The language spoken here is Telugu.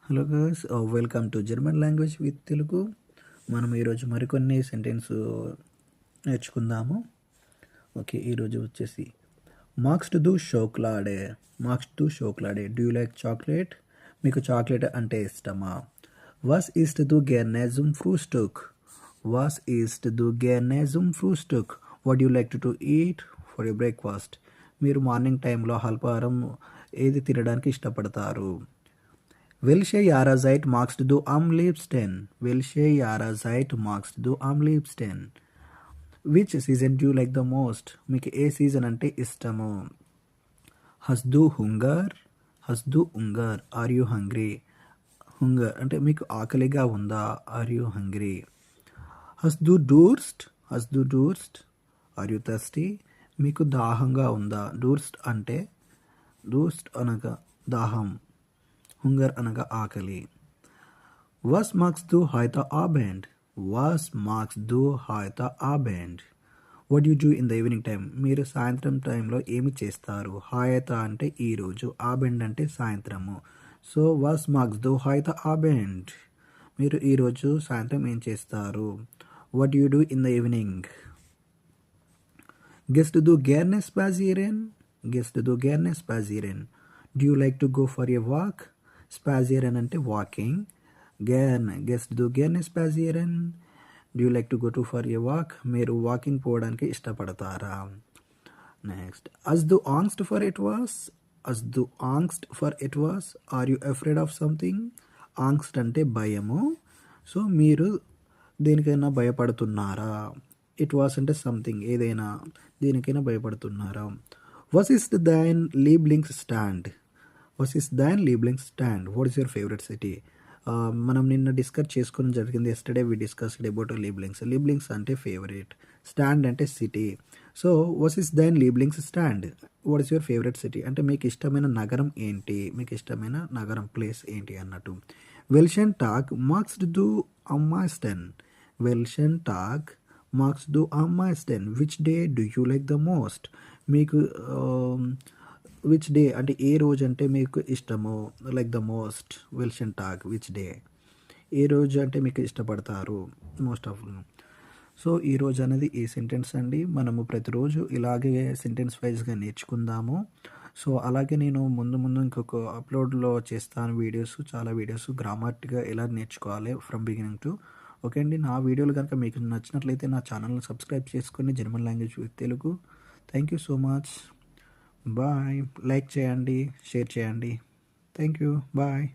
Hello girls, welcome to German language with Telugu. మనం ఈరోజు మరికొన్ని సెంటెన్స్ నేర్చుకుందాము. ఓకే, ఈరోజు వచ్చేసి మాక్స్ టు షోక్లాడే. మాక్స్ టు షోక్లాడే, డూ యూ లైక్ చాక్లెట్? మీకు చాక్లెట్ అంటే ఇష్టమా? వాస్ ఈస్ట్ దు గెర్నేజుమ్ ఫ్రూస్టుక్. వాస్ ఈస్ట్ దు గెర్నేజుమ్ ఫ్రూస్టుక్. What you like to eat for your breakfast. మీరు మార్నింగ్ టైంలో అల్పాహారం ఏది తినడానికి ఇష్టపడతారు? Welche Jahreszeit magst du am liebsten? Welche Jahreszeit magst du am liebsten? Which season do you like the most? మీకు ఏ సీజన్ అంటే ఇష్టము? Hast du Hunger? Hast du Hunger? Are you hungry? Hunger అంటే మీకు ఆకలిగా ఉందా? Are you hungry? Hast du Durst? Hast du Durst? Are you thirsty? మీకు దాహంగా ఉందా? Durst అంటే అనగా దాహం, హుంగర్ అనగా ఆకలి. వాస్ మార్క్స్ దు హైత ఆబెండ్. వాస్ మార్క్స్ దు హైత ఆబెండ్. What you do in the evening time. మీరు సాయంత్రం టైంలో ఏమి చేస్తారు? హాయత అంటే ఈరోజు, ఆబెండ్ అంటే సాయంత్రము. సో వాస్ మార్క్స్ దు హైత ఆబెండ్. మీరు ఈరోజు సాయంత్రం ఏం చేస్తారు? What you do in the evening. గెస్ట్ దు గెర్నే స్పాజిరెన్. గెస్ట్ దు గెర్నే స్పాజిరెన్. Do you like to go for a walk. స్పాజియరన్ అంటే వాకింగ్. గెస్ట్ దు గెర్నే స్పాజియరన్. Do you like to go to for a walk. మీరు వాకింగ్ పోవడానికి ఇష్టపడతారా? నెక్స్ట్, అస్ దు ఆంగ్స్ట్ ఫర్ ఇట్ వాస్. అస్ దు ఆంగ్స్ట్ ఫర్ ఇట్ వాస్. Are you afraid of something. ఆంగ్స్ట్ అంటే భయము. సో మీరు దేనికైనా భయపడుతున్నారా? ఇట్ వాస్ అంటే సంథింగ్, ఏదైనా, దేనికైనా భయపడుతున్నారా? వాట్ ఈస్ దైన్ లీబ్లింగ్స్ స్టాండ్. వాట్ ఈస్ దైన్ లీబ్లింగ్స్ స్టాండ్. What is your favourite city. మనం నిన్న డిస్కస్ చేసుకోవడం జరిగింది. ఎస్టర్డే వి డిస్కస్డ్ అబౌట్ లీబ్లింగ్స్. లీబ్లింగ్స్ అంటే ఫేవరెట్, స్టాండ్ అంటే సిటీ. సో వాట్ ఈస్ దైన్ లీబ్లింగ్స్ స్టాండ్. What is your favourite city అంటే మీకు ఇష్టమైన నగరం ఏంటి, మీకు ఇష్టమైన నగరం ప్లేస్ ఏంటి అన్నట్టు. వెల్షన్ టాక్ మార్క్స్ డు అమ్మాస్టెన్. వెల్షన్ టాక్ మార్క్స్ డు అమ్మాస్టెన్. Which day do you like the most. మీకు విచ్ డే అంటే ఏ రోజు అంటే మీకు ఇష్టము, లైక్ ద మోస్ట్. వెల్షన్ టాక్ విచ్ డే, ఏ రోజు అంటే మీకు ఇష్టపడతారు మోస్ట్ ఆఫ్. సో ఈరోజు అనేది ఈ సెంటెన్స్ అండి. మనము ప్రతిరోజు ఇలాగే సెంటెన్స్ వైజ్గా నేర్చుకుందాము. సో అలాగే నేను ముందు ఇంకొక అప్లోడ్లో చేస్తాను వీడియోస్, చాలా వీడియోస్ గ్రామాటిక్గా ఎలా నేర్చుకోవాలి ఫ్రమ్ బిగినింగ్ టు. ఓకే అండి, నా వీడియోలు కనుక మీకు నచ్చినట్లయితే నా ఛానల్ని సబ్స్క్రైబ్ చేసుకొని German language with Telugu. Thank you so much. Bye. Like చేయండి, షేర్ చేయండి. Thank you. బాయ్.